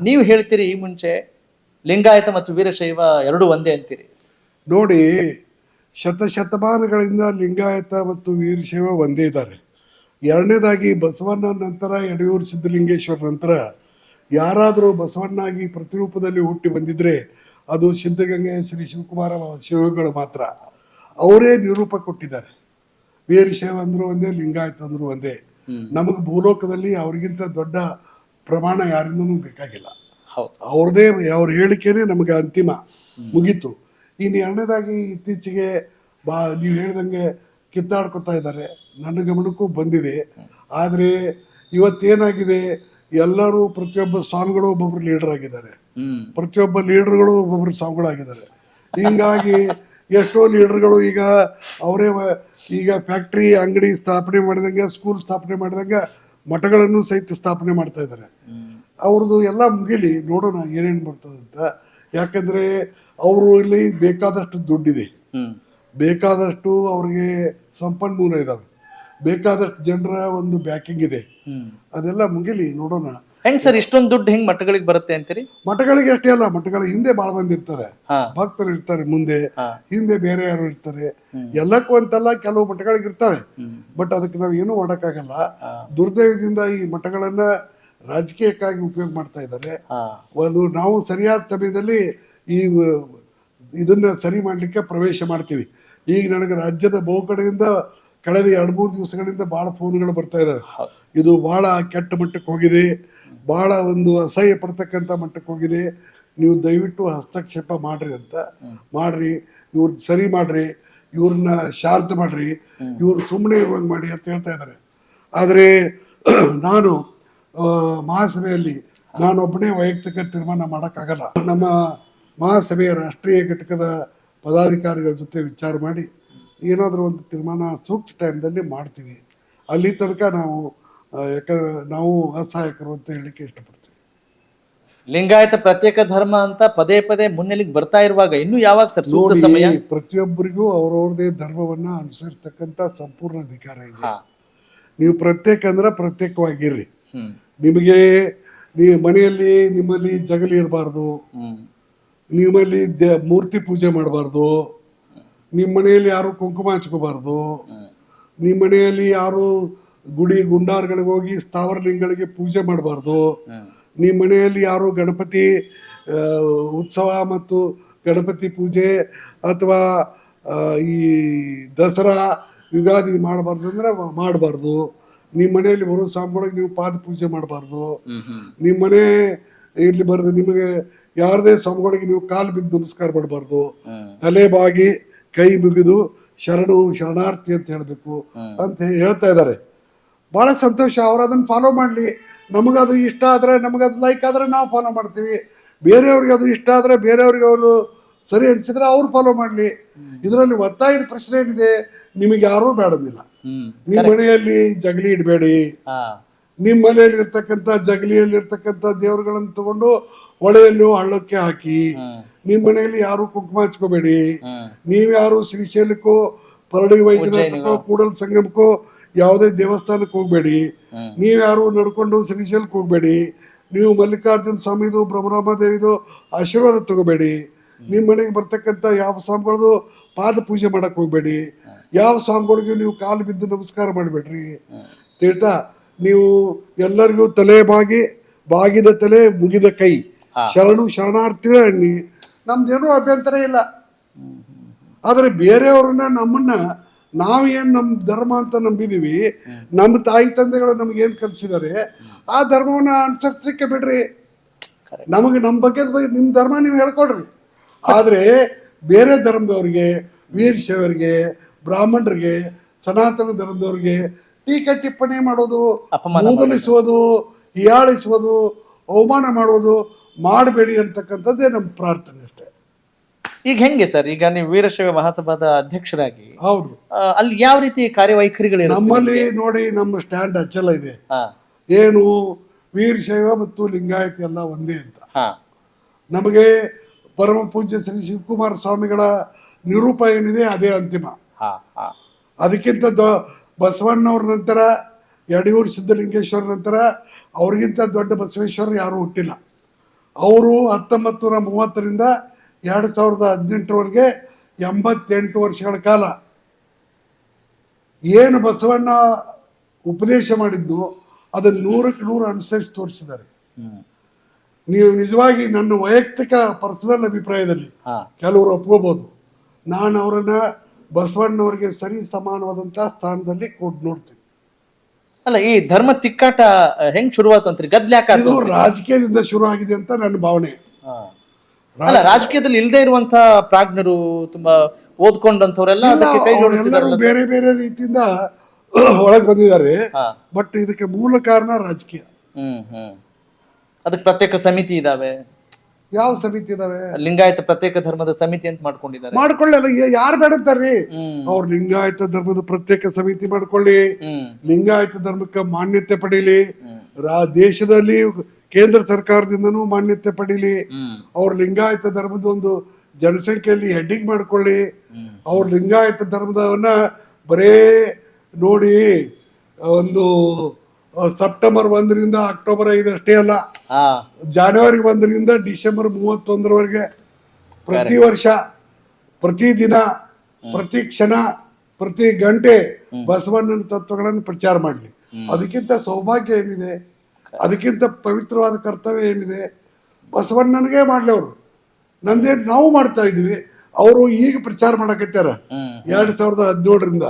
ನೀವು ಹೇಳ್ತೀರಿ ಈ ಮುಂಚೆ ಲಿಂಗಾಯತ ಮತ್ತು ವೀರಶೈವ ಎರಡು ಒಂದೇ ಅಂತೀರಿ. ನೋಡಿ, ಶತಮಾನಗಳಿಂದ ಲಿಂಗಾಯತ ಮತ್ತು ವೀರಶೈವ ಒಂದೇ ಇದ್ದಾರೆ. ಎರಡನೇದಾಗಿ ಬಸವಣ್ಣ ನಂತರ ಯಡಿಯೂರು ಸಿದ್ಧಲಿಂಗೇಶ್ವರ ನಂತರ ಯಾರಾದರೂ ಬಸವಣ್ಣಾಗಿ ಪ್ರತಿರೂಪದಲ್ಲಿ ಹುಟ್ಟಿ ಬಂದಿದ್ರೆ ಅದು ಸಿದ್ಧಗಂಗೆ ಶ್ರೀ ಶಿವಕುಮಾರ ಶಿವಗಳು ಮಾತ್ರ. ಅವರೇ ನಿರೂಪ ಕೊಟ್ಟಿದ್ದಾರೆ. ವೀರಶೈವ ಅಂದ್ರೂ ಒಂದೇ, ಲಿಂಗಾಯತ ಅಂದ್ರೂ ಒಂದೇ. ನಮಗೆ ಭೂಲೋಕದಲ್ಲಿ ಅವ್ರಿಗಿಂತ ದೊಡ್ಡ ಪ್ರಮಾಣ ಯಾರಿಂದನೂ ಬೇಕಾಗಿಲ್ಲ. ಅವ್ರದೇ, ಅವ್ರ ಹೇಳಿಕೆನೇ ನಮಗೆ ಅಂತಿಮ, ಮುಗೀತು. ಇನ್ನು ಎರಡನೇದಾಗಿ ಇತ್ತೀಚೆಗೆ ನೀವು ಹೇಳ್ದಂಗೆ ಕಿತ್ತಾಡ್ಕೊತಾ ಇದ್ದಾರೆ, ನನ್ನ ಗಮನಕ್ಕೂ ಬಂದಿದೆ. ಆದರೆ ಇವತ್ತೇನಾಗಿದೆ, ಎಲ್ಲರೂ ಪ್ರತಿಯೊಬ್ಬ ಸ್ವಾಮಿಗಳು ಒಬ್ಬೊಬ್ರು ಲೀಡರ್ ಆಗಿದ್ದಾರೆ, ಪ್ರತಿಯೊಬ್ಬ ಲೀಡರ್ಗಳು ಒಬ್ಬೊಬ್ರು ಸ್ವಾಮಿಗಳಾಗಿದ್ದಾರೆ. ಹಿಂಗಾಗಿ ಎಷ್ಟೋ ಲೀಡರ್ಗಳು ಈಗ ಅವರೇ ಈಗ ಫ್ಯಾಕ್ಟ್ರಿ ಅಂಗಡಿ ಸ್ಥಾಪನೆ ಮಾಡಿದಂಗೆ, ಸ್ಕೂಲ್ ಸ್ಥಾಪನೆ ಮಾಡಿದಂಗೆ ಮಠಗಳನ್ನು ಸಹಿತ ಸ್ಥಾಪನೆ ಮಾಡ್ತಾ ಇದ್ದಾರೆ. ಅವ್ರದ್ದು ಎಲ್ಲ ಮುಗಿಲಿ, ನೋಡೋಣ ಏನೇನು ಬರ್ತದಂತ. ಯಾಕಂದ್ರೆ ಅವರು ಇಲ್ಲಿ ಬೇಕಾದಷ್ಟು ದುಡ್ಡಿದೆ, ಬೇಕಾದಷ್ಟು ಅವ್ರಿಗೆ ಸಂಪನ್ಮೂಲ ಇದಾವೆ, ಬೇಕಾದಷ್ಟು ಜನರ ಒಂದು ಬ್ಯಾಕಿಂಗ್ ಇದೆ. ಅದೆಲ್ಲ ಮುಗಿಲಿ, ನೋಡೋಣ. ಹೆಂಗ್ ಸರ್ ಇಷ್ಟೊಂದು ದುಡ್ಡು ಹೆಂಗ್ ಮಠಗಳಿಗೆ ಬರುತ್ತೆ ಅಂತೀರಿ? ಮಠಗಳಿಗೆ ಅಷ್ಟೇ ಅಲ್ಲ, ಮಠಗಳ ಹಿಂದೆ ಬಾಳ ಮಂದಿ ಇರ್ತಾರೆ, ಭಕ್ತರು ಇರ್ತಾರೆ, ಮುಂದೆ ಹಿಂದೆ ಬೇರೆ ಯಾರು ಇರ್ತಾರೆ. ಎಲ್ಲಕ್ಕೂ ಅಂತಲ್ಲ, ಕೆಲವು ಮಠಗಳಿಗೆ ಇರ್ತವೆ, ಬಟ್ ಅದಕ್ಕೆ ನಾವು ಏನೂ ಮಾಡೋಕ್ಕಾಗಲ್ಲ. ದುರ್ದೈವದಿಂದ ಈ ಮಠಗಳನ್ನ ರಾಜಕೀಯಕ್ಕಾಗಿ ಉಪಯೋಗ ಮಾಡ್ತಾ ಇದ್ದಾರೆ. ಒಂದು ನಾವು ಸರಿಯಾದ ಸಮಯದಲ್ಲಿ ಈ ಇದನ್ನ ಸರಿ ಮಾಡ್ಲಿಕ್ಕೆ ಪ್ರವೇಶ ಮಾಡ್ತೀವಿ. ಈಗ ನನಗೆ ರಾಜ್ಯದ ಬಹು ಕಡೆಯಿಂದ ಕಳೆದ 2-3 ದಿವಸಗಳಿಂದ ಬಹಳ ಫೋನ್ಗಳು ಬರ್ತಾ ಇದಾವೆ. ಇದು ಬಹಳ ಕೆಟ್ಟ ಮಟ್ಟಕ್ಕೆ ಹೋಗಿದೆ, ಬಹಳ ಒಂದು ಅಸಹ್ಯ ಪಡ್ತಕ್ಕಂಥ ಮಟ್ಟಕ್ಕೆ ಹೋಗಿದೆ, ನೀವು ದಯವಿಟ್ಟು ಹಸ್ತಕ್ಷೇಪ ಮಾಡ್ರಿ ಅಂತ. ಮಾಡ್ರಿ, ಇವ್ರನ್ನ ಸರಿ ಮಾಡ್ರಿ, ಇವ್ರನ್ನ ಶಾಂತ ಮಾಡ್ರಿ, ಇವ್ರು ಸುಮ್ಮನೆ ಇರುವಂಗೆ ಮಾಡಿ ಅಂತ ಹೇಳ್ತಾ ಇದ್ದಾರೆ. ಆದರೆ ನಾನು ಮಹಾಸಭೆಯಲ್ಲಿ ನಾನೊಬ್ಬನೇ ವೈಯಕ್ತಿಕ ತೀರ್ಮಾನ ಮಾಡೋಕ್ಕಾಗಲ್ಲ. ನಮ್ಮ ಮಹಾಸಭೆಯ ರಾಷ್ಟ್ರೀಯ ಘಟಕದ ಪದಾಧಿಕಾರಿಗಳ ಜೊತೆ ವಿಚಾರ ಮಾಡಿ ಏನಾದರೂ ಒಂದು ತೀರ್ಮಾನ ಸೂಕ್ತ ಟೈಮ್ದಲ್ಲಿ ಮಾಡ್ತೀವಿ. ಅಲ್ಲಿ ತನಕ ನಾವು, ಯಾಕಂದ್ರೆ ನಾವು ಅಸಹಾಯಕರು ಅಂತ ಹೇಳಿಕ್ಕೆ ಇಷ್ಟಪಡ್ತೀವಿ. ಲಿಂಗಾಯತ ಪ್ರತ್ಯೇಕ ಧರ್ಮ ಅಂತ ಪದೇ ಪದೇ ಮುನ್ನೆಲೆಗೆ ಬರ್ತಾ ಇರುವಾಗ ಇನ್ನು ಯಾವಾಗ ಸರ್ ಸೂಕ್ತ ಸಮಯ? ಪ್ರತಿಯೊಬ್ಬರಿಗೂ ಅವ್ರವ್ರದೇ ಧರ್ಮವನ್ನ ಅನುಸರಿಸ್ತಕ್ಕಂಥ ಸಂಪೂರ್ಣ ಅಧಿಕಾರ ಇದೆ. ನೀವು ಪ್ರತ್ಯೇಕ ಅಂದ್ರೆ ಪ್ರತ್ಯೇಕವಾಗಿರ್ರಿ. ನಿಮಗೆ ಮನೆಯಲ್ಲಿ ನಿಮ್ಮಲ್ಲಿ ಜಗಲಿ ಇರಬಾರ್ದು, ನಿಮ್ಮಲ್ಲಿ ಮೂರ್ತಿ ಪೂಜೆ ಮಾಡಬಾರ್ದು, ನಿಮ್ಮ ಮನೆಯಲ್ಲಿ ಯಾರು ಕುಂಕುಮ ಹಚ್ಕೋಬಾರ್ದು, ನಿಮ್ಮ ಮನೆಯಲ್ಲಿ ಯಾರು ಗುಡಿ ಗುಂಡಾರ್ಗಳಿಗೆ ಹೋಗಿ ಸ್ಥಾವರಲಿಂಗಗಳಿಗೆ ಪೂಜೆ ಮಾಡಬಾರ್ದು, ನಿಮ್ಮ ಮನೆಯಲ್ಲಿ ಯಾರು ಗಣಪತಿ ಉತ್ಸವ ಮತ್ತು ಗಣಪತಿ ಪೂಜೆ ಅಥವಾ ಈ ದಸರಾ ಯುಗಾದಿ ಮಾಡಬಾರ್ದು ಅಂದ್ರೆ ಮಾಡಬಾರ್ದು. ನಿಮ್ಮ ಮನೆಯಲ್ಲಿ ಬರೋ ಸ್ವಾಮಿಗಳಿಗೆ ನೀವು ಪಾದ ಪೂಜೆ ಮಾಡಬಾರ್ದು. ನಿಮ್ಮ ಮನೆ ಇಲ್ಲಿ ಬರೆದು ನಿಮಗೆ ಯಾರದೇ ಸ್ವಾಮಿಗಳಿಗೆ ನೀವು ಕಾಲು ಬಿದ್ದು ನಮಸ್ಕಾರ ಮಾಡಬಾರ್ದು. ತಲೆ ಬಾಗಿ ಕೈ ಮುಗಿದು ಶರಣು ಶರಣಾರ್ಥಿ ಅಂತ ಹೇಳಬೇಕು ಅಂತ ಹೇಳ್ತಾ ಇದ್ದಾರೆ. ಬಹಳ ಸಂತೋಷ, ಅವ್ರು ಅದನ್ನು ಫಾಲೋ ಮಾಡಲಿ. ನಮಗದು ಇಷ್ಟ ಆದರೆ, ನಮಗದು ಲೈಕ್ ಆದರೆ ನಾವು ಫಾಲೋ ಮಾಡ್ತೀವಿ. ಬೇರೆಯವ್ರಿಗೆ ಅದು ಇಷ್ಟ ಆದರೆ, ಬೇರೆಯವ್ರಿಗೆ ಅವರು ಸರಿ ಅನಿಸಿದ್ರೆ ಅವ್ರು ಫಾಲೋ ಮಾಡಲಿ. ಇದರಲ್ಲಿ ಒತ್ತಾಯದ ಪ್ರಶ್ನೆ ಏನಿದೆ, ನಿಮಗೆ ಯಾರೂ ಬೇಡದಿಲ್ಲ. ನಿಮ್ಮ ಮನೆಯಲ್ಲಿ ಜಗಲಿ ಇಡಬೇಡಿ. ನಿಮ್ಮ ಮನೆಯಲ್ಲಿ ಇರ್ತಕ್ಕಂಥ ಜಗಲಿಯಲ್ಲಿ ಇರ್ತಕ್ಕಂಥ ದೇವರುಗಳನ್ನು ತಗೊಂಡು ಹೊಳೆಯಲ್ಲೂ ಹಳ್ಳಕ್ಕೆ ಹಾಕಿ. ನಿಮ್ಮ ಮನೆಯಲ್ಲಿ ಯಾರು ಕುಂಕುಮ ಹಚ್ಕೋಬೇಡಿ. ನೀವ್ಯಾರು ಶ್ರೀಶೈಲಕ್ಕೋ ಪರಡಿ ವೈದ್ಯನಾಥಕ್ಕೋ ಕೂಡಲ ಸಂಗಮಕ್ಕೋ ಯಾವುದೇ ದೇವಸ್ಥಾನಕ್ಕೆ ಹೋಗ್ಬೇಡಿ. ನೀವ್ಯಾರು ನಡ್ಕೊಂಡು ಶ್ರೀಶೈಲಕ್ಕೆ ಹೋಗ್ಬೇಡಿ. ನೀವು ಮಲ್ಲಿಕಾರ್ಜುನ ಸ್ವಾಮಿದು ಬ್ರಹ್ಮರಾಮ ದೇವಿದು ಆಶೀರ್ವಾದ ತಗೋಬೇಡಿ. ನಿಮ್ಮ ಮನೆಗೆ ಬರ್ತಕ್ಕಂಥ ಯಾವ ಸ್ವಾಮಿಗಳದು ಪಾದ ಪೂಜೆ ಮಾಡಕ್ ಹೋಗ್ಬೇಡಿ. ಯಾವ ಸ್ವಾಮಿಗಳಿಗೂ ನೀವು ಕಾಲು ಬಿದ್ದು ನಮಸ್ಕಾರ ಮಾಡಬೇಡ್ರಿ. ತಿಳ್ತಾ ನೀವು ಎಲ್ಲರಿಗೂ ತಲೆ ಬಾಗಿದ ತಲೆ ಮುಗಿದ ಕೈ, ಶರಣು ಶರಣಾರ್ಥಿಗಳೇ ಅನ್ನಿ. ನಮ್ದೇನೂ ಅಭ್ಯಂತರ ಇಲ್ಲ. ಆದರೆ ಬೇರೆಯವ್ರನ್ನ, ನಮ್ಮನ್ನ ನಾವೇನು ನಮ್ಮ ಧರ್ಮ ಅಂತ ನಂಬಿದೀವಿ, ನಮ್ಮ ತಾಯಿ ತಂದೆಗಳು ನಮಗೇನು ಕಲಿಸಿದ್ದಾರೆ ಆ ಧರ್ಮವನ್ನ ಅನುಸರಿಸಲಿಕ್ಕೆ ಬಿಡ್ರಿ. ನಮಗೆ ನಮ್ಮ ಬಗ್ಗೆ ನಿಮ್ಮ ಧರ್ಮ ನೀವು ಹೇಳ್ಕೊಡ್ರಿ. ಆದರೆ ಬೇರೆ ಧರ್ಮದವ್ರಿಗೆ, ವೀರಶೈವರಿಗೆ, ಬ್ರಾಹ್ಮಣರಿಗೆ, ಸನಾತನ ಧರ್ಮದವ್ರಿಗೆ ಟೀಕೆ ಟಿಪ್ಪಣಿ ಮಾಡೋದು, ಮೂದಲಿಸುವುದು, ಹೀಯಾಳಿಸುವುದು, ಅವಮಾನ ಮಾಡೋದು ಮಾಡಬೇಡಿ ಅಂತಕ್ಕಂಥದ್ದೇ ನಮ್ಮ ಪ್ರಾರ್ಥನೆ ಅಷ್ಟೇ. ಈಗ ಹೆಂಗೆ ಸರ್, ಈಗ ನೀವು ವೀರಶೈವ ಮಹಾಸಭಾದ ಅಧ್ಯಕ್ಷರಾಗಿ, ಹೌದು, ಅಲ್ಲಿ ಯಾವ ರೀತಿ ಕಾರ್ಯವೈಖರಿಗಳು ನಮ್ಮಲ್ಲಿ ನೋಡಿ, ನಮ್ಮ ಸ್ಟ್ಯಾಂಡ್ ಅಚ್ಚಲ ಇದೆ. ಏನು, ವೀರಶೈವ ಮತ್ತು ಲಿಂಗಾಯತ ಎಲ್ಲ ಒಂದೇ ಅಂತ. ನಮಗೆ ಪರಮ ಪೂಜ್ಯ ಶ್ರೀ ಶಿವಕುಮಾರ ಸ್ವಾಮಿಗಳ ನಿರೂಪ ಏನಿದೆ ಅದೇ ಅಂತಿಮ. ಅದಕ್ಕಿಂತ ಬಸವಣ್ಣವ್ರ ನಂತರ, ಯಡಿಯೂರು ಸಿದ್ಧಲಿಂಗೇಶ್ವರ ನಂತರ ಅವ್ರಿಗಿಂತ ದೊಡ್ಡ ಬಸವೇಶ್ವರ ಯಾರು ಹುಟ್ಟಿಲ್ಲ. ಅವರು 1930ರಿಂದ 2018ವರೆಗೆ 88 ವರ್ಷಗಳ ಕಾಲ ಏನು ಬಸವಣ್ಣ ಉಪದೇಶ ಮಾಡಿದ್ದು ಅದನ್ನು 100ಕ್ಕೆ 100 ಅನುಸರಿಸಿ ತೋರಿಸಿದ್ದಾರೆ. ನೀವು ನಿಜವಾಗಿ ನನ್ನ ವೈಯಕ್ತಿಕ ಪರ್ಸನಲ್ ಅಭಿಪ್ರಾಯದಲ್ಲಿ ಕೆಲವರು ಒಪ್ಕೋಬಹುದು, ನಾನು ಅವರನ್ನ ಬಸವಣ್ಣವರಿಗೆ ಸರಿ ಸಮಾನವಾದಂತಹ ಸ್ಥಾನದಲ್ಲಿ ಕೊಟ್ಟು ನೋಡ್ತೀನಿ. ಅಲ್ಲ, ಈ ಧರ್ಮ ತಿಕ್ಕಾಟ ಹೆಂಗ್ ಶುರುವಾತಂತ್ರಿ? ಗದ್ಲ್ಯಾಕ ಇದು ರಾಜಕೀಯದಿಂದ ಶುರು ಆಗಿದೆ ಅಂತ ನನ್ನ ಭಾವನೆ. ಅಲ್ಲ, ರಾಜಕೀಯದಲ್ಲಿ ಇಲ್ಲದೆ ಇರುವಂತ ಪ್ರಾಜ್ಞರು, ತುಂಬಾ ಓದ್ಕೊಂಡಂತವರೆಲ್ಲ ಎಲ್ಲರೂ ಬೇರೆ ಬೇರೆ ರೀತಿಯಿಂದ ಒಳಗೆ ಬಂದಿದ್ದಾರೆ. ಬಟ್ ಇದಕ್ಕೆ ಮೂಲ ಕಾರಣ ರಾಜಕೀಯ. ಅದಕ್ಕೆ ಪ್ರತ್ಯೇಕ ಸಮಿತಿ ಇದಾವೆ. ಯಾವ ಸಮಿತಿ ಇದಾವೆ? ಲಿಂಗಾಯತ ಪ್ರತ್ಯೇಕ ಧರ್ಮದ ಸಮಿತಿ ಅಂತ ಮಾಡ್ಕೊಂಡಿದ್ದಾರೆ. ಮಾಡ್ಕೊಳ್ಳಲ್ಲ, ಯಾರು ಬೇಡಂತಾರ್ರಿ? ಅವ್ರು ಲಿಂಗಾಯತ ಧರ್ಮದ ಪ್ರತ್ಯೇಕ ಸಮಿತಿ ಮಾಡ್ಕೊಳ್ಳಿ, ಲಿಂಗಾಯತ ಧರ್ಮಕ್ಕೆ ಮಾನ್ಯತೆ ಪಡೀಲಿ, ದೇಶದಲ್ಲಿ ಕೇಂದ್ರ ಸರ್ಕಾರದಿಂದನೂ ಮಾನ್ಯತೆ ಪಡೀಲಿ, ಅವ್ರ ಲಿಂಗಾಯತ ಧರ್ಮದ ಒಂದು ಜನಸಂಖ್ಯೆಯಲ್ಲಿ ಹೆಡ್ಡಿಂಗ್ ಮಾಡ್ಕೊಳ್ಳಿ. ಅವ್ರ ಲಿಂಗಾಯತ ಧರ್ಮದವನ್ನ ಬರೇ ನೋಡಿ ಒಂದು ಸೆಪ್ಟೆಂಬರ್ 1ರಿಂದ ಅಕ್ಟೋಬರ್ 5 ಅಷ್ಟೇ ಅಲ್ಲ, ಜನವರಿ 1ರಿಂದ ಡಿಸೆಂಬರ್ 31ರವರೆಗೆ ಪ್ರತಿ ವರ್ಷ, ಪ್ರತಿ ದಿನ, ಪ್ರತಿ ಕ್ಷಣ, ಪ್ರತಿ ಗಂಟೆ ಬಸವಣ್ಣನ ತತ್ವಗಳನ್ನು ಪ್ರಚಾರ ಮಾಡಲಿ. ಅದಕ್ಕಿಂತ ಸೌಭಾಗ್ಯ ಏನಿದೆ? ಅದಕ್ಕಿಂತ ಪವಿತ್ರವಾದ ಕರ್ತವ್ಯ ಏನಿದೆ? ಬಸವಣ್ಣನಿಗೆ ಮಾಡ್ಲಿ ಅವರು. ನಂದೇನು ನಾವು ಮಾಡ್ತಾ ಇದೀವಿ, ಅವರು ಈಗ ಪ್ರಚಾರ ಮಾಡಕತ್ತಾರ 2017ರಿಂದ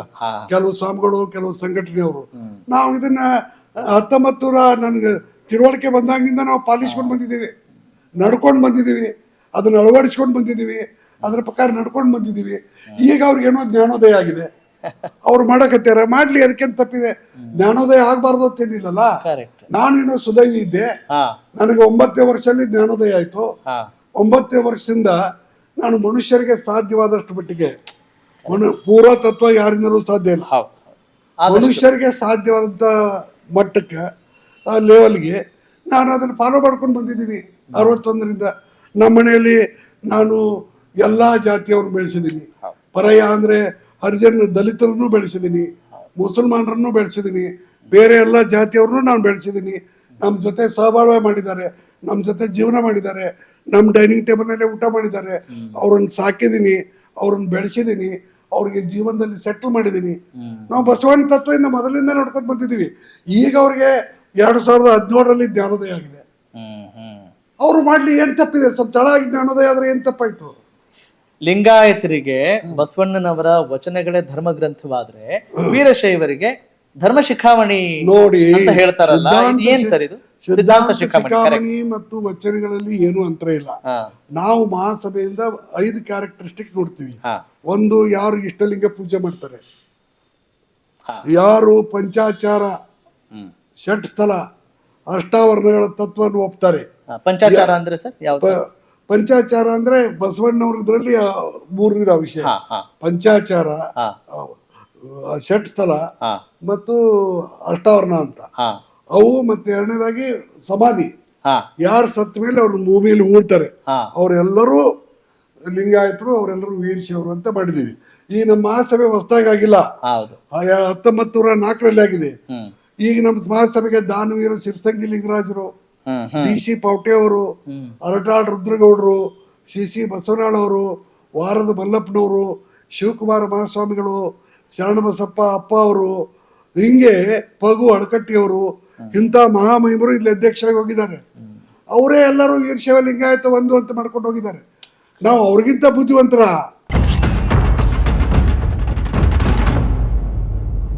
ಕೆಲವು ಸ್ವಾಮಿಗಳು, ಕೆಲವು ಸಂಘಟನೆಯವರು. ನಾವು ಇದನ್ನ 1900 ನನಗೆ ತಿಳುವಳಿಕೆ ಬಂದಾಗಿನಿಂದ ನಾವು ಪಾಲಿಸ್ಕೊಂಡು ಬಂದಿದ್ದೀವಿ, ನಡ್ಕೊಂಡು ಬಂದಿದ್ದೀವಿ, ಅದನ್ನ ಅಳವಡಿಸ್ಕೊಂಡು ಬಂದಿದ್ದೀವಿ, ಅದ್ರ ಪ್ರಕಾರ ನಡ್ಕೊಂಡು ಬಂದಿದ್ದೀವಿ. ಈಗ ಅವ್ರಿಗೇನೋ ಜ್ಞಾನೋದಯ ಆಗಿದೆ, ಅವ್ರು ಮಾಡಕತ್ತಾರ, ಮಾಡ್ಲಿ, ಅದಕ್ಕೇನು ತಪ್ಪಿದೆ? ಜ್ಞಾನೋದಯ ಆಗ್ಬಾರ್ದು ಅಂತೇನಿಲ್ಲಲ್ಲ. ನಾನೇನೋ ಸುದೈವಿ ಇದ್ದೆ, ನನಗೆ 9ನೇ ವರ್ಷದಲ್ಲಿ ಜ್ಞಾನೋದಯ ಆಯ್ತು. 9ನೇ ವರ್ಷದಿಂದ ನಾನು ಮನುಷ್ಯರಿಗೆ ಸಾಧ್ಯವಾದಷ್ಟು ಮಟ್ಟಿಗೆ, ಪೂರ್ವ ತತ್ವ ಯಾರಿಂದಲೂ ಸಾಧ್ಯ ಇಲ್ಲ, ಮನುಷ್ಯರಿಗೆ ಸಾಧ್ಯವಾದಂತ ಮಟ್ಟಕ್ಕೆ, ಆ ಲೆವೆಲ್ಗೆ ನಾನು ಅದನ್ನು ಫಾಲೋ ಮಾಡ್ಕೊಂಡು ಬಂದಿದ್ದೀನಿ 61ರಿಂದ. ನಮ್ಮ ಮನೆಯಲ್ಲಿ ನಾನು ಎಲ್ಲಾ ಜಾತಿಯವ್ರು ಬೆಳೆಸಿದ್ದೀನಿ. ಪರಯ ಅಂದ್ರೆ ಹರಿಜನ್ ದಲಿತರನ್ನು ಬೆಳೆಸಿದ್ದೀನಿ, ಮುಸಲ್ಮಾನರನ್ನು ಬೆಳೆಸಿದ್ದೀನಿ, ಬೇರೆ ಎಲ್ಲ ಜಾತಿಯವ್ರನ್ನು ನಾನು ಬೆಳೆಸಿದ್ದೀನಿ. ನಮ್ಮ ಜೊತೆ ಸಹಬಾಳ್ವೆ ಮಾಡಿದ್ದಾರೆ, ನಮ್ಮ ಜೊತೆ ಜೀವನ ಮಾಡಿದ್ದಾರೆ, ನಮ್ಮ ಡೈನಿಂಗ್ ಟೇಬಲ್ನಲ್ಲೇ ಊಟ ಮಾಡಿದ್ದಾರೆ. ಅವ್ರನ್ನ ಸಾಕಿದ್ದೀನಿ, ಅವ್ರನ್ನ ಬೆಳೆಸಿದ್ದೀನಿ, ಅವ್ರಿಗೆ ಜೀವನದಲ್ಲಿ ಸೆಟ್ಲ್ ಮಾಡಿದ್ದೀನಿ. ನಾವು ಬಸವಣ್ಣ ತತ್ವದಿಂದ ಮೊದಲಿಂದ ನೋಡ್ಕೊಂಡು ಬಂದಿದ್ದೀವಿ. ಈಗ ಅವ್ರಿಗೆ 2017ರಲ್ಲಿ ಜ್ಞಾನೋದಯ ಆಗಿದೆ. ಅವ್ರು ಮಾಡ್ಲಿ, ಏನ್ ತಪ್ಪಿದೆ? ಸ್ವಲ್ಪ ತಡ ಆಗಿ ಜ್ಞಾನೋದಯ ಆದ್ರೆ ಏನ್ ತಪ್ಪಾಯ್ತು? ಲಿಂಗಾಯತರಿಗೆ ಬಸವಣ್ಣನವರ ವಚನಗಳೇ ಧರ್ಮ ಗ್ರಂಥವಾದ್ರೆ, ವೀರಶೈವರಿಗೆ ಧರ್ಮ ಶಿಖಾಮಣಿ ನೋಡಿ ಅಂತ ಹೇಳ್ತಾರಲ್ಲ, ಏನ್ ಸರ್ ಇದು? ಸಿದ್ಧಾಂತ ಶಿಖಾಮಣಿ ಮತ್ತು ವಚನಗಳಲ್ಲಿ ಏನು ಅಂತರ ಇಲ್ಲ. ನಾವು ಮಹಾಸಭೆಯಿಂದ 5 ಕ್ಯಾರೆಕ್ಟರಿಸ್ಟಿಕ್ ನೋಡ್ತೀವಿ. ಒಂದು, ಯಾರು ಇಷ್ಟಲಿಂಗ ಪೂಜೆ ಮಾಡ್ತಾರೆ, ಯಾರು ಪಂಚಾಚಾರ, ಷಟ್ ಸ್ಥಳ, ಅಷ್ಟಾವರಣಗಳ ತತ್ವವನ್ನು ಒಪ್ತಾರೆ. ಪಂಚಾಚಾರ ಅಂದ್ರೆ ಸರ್ ಯಾವ್ದು? ಪಂಚಾಚಾರ ಅಂದ್ರೆ ಬಸವಣ್ಣವ್ರ ಇದ್ರಲ್ಲಿ 3 ವಿಷಯ: ಪಂಚಾಚಾರ, ಷಟ್ ಸ್ಥಳ ಮತ್ತು ಅಷ್ಟಾವರಣ ಅಂತ ಅವು. ಮತ್ತೆ ಎರಡನೇದಾಗಿ ಸಮಾಧಿ, ಯಾರು ಸತ್ತ ಮೇಲೆ ಅವ್ರ ಭೂಮಿಯಲ್ಲಿ ಹೂಳ್ತಾರೆ, ಅವರೆಲ್ಲರೂ ಲಿಂಗಾಯತರು, ಅವರೆಲ್ಲರೂ ವೀರಶೈವರು ಅಂತ ಮಾಡಿದೀವಿ. ಈ ನಮ್ಮ ಮಹಾಸಭೆ ಹೊಸದಾಗಿ ಆಗಿಲ್ಲ, 1904ರಲ್ಲಿ ಆಗಿದೆ. ಈಗ ನಮ್ಮ ಮಹಾಸಭೆಗೆ ದಾನವೀರ ಶಿರ್ಸಂಗಿ ಲಿಂಗರಾಜರು, DC ಪೌಟೆ ಅವರು, ಅರಟಾಳ್ ರುದ್ರಗೌಡರು, ಶ್ರೀ ಬಸವರಾಳವರು, ವಾರದ ಮಲ್ಲಪ್ಪನವರು, ಶಿವಕುಮಾರ ಮಹಾಸ್ವಾಮಿಗಳು, ಶರಣಬಸಪ್ಪ ಅಪ್ಪ ಅವರು, ಹಿಂಗೆ ಪಗು ಅಡಕಟ್ಟಿಯವರು, ಇಂಥ ಮಹಾಮಹಿಮರು ಇಲ್ಲಿ ಅಧ್ಯಕ್ಷರಾಗಿ ಹೋಗಿದ್ದಾರೆ. ಅವರೇ ಎಲ್ಲರೂ ವೀರಶೈವ ಲಿಂಗಾಯತ ಒಂದು ಅಂತ ಮಾಡ್ಕೊಂಡು ಹೋಗಿದ್ದಾರೆ. ನಾವು ಅವ್ರಿಗಿಂತ ಬುದ್ಧಿವಂತರ.